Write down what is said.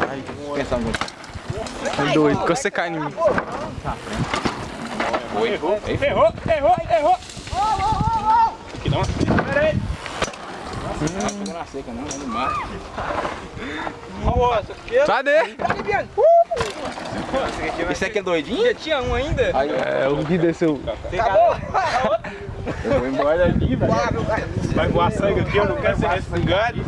Ai, pensar muito. Doido, que você cai em mim. Errou. Aqui não. Pera aí. Não pegou na seca não, no mar. Cadê? Esse aqui é doidinho? Já tinha um ainda? Aí, É, o que desceu. Acabou? eu vou embora daqui, velho. Vai voar sangue aqui, eu não quero ser respingado.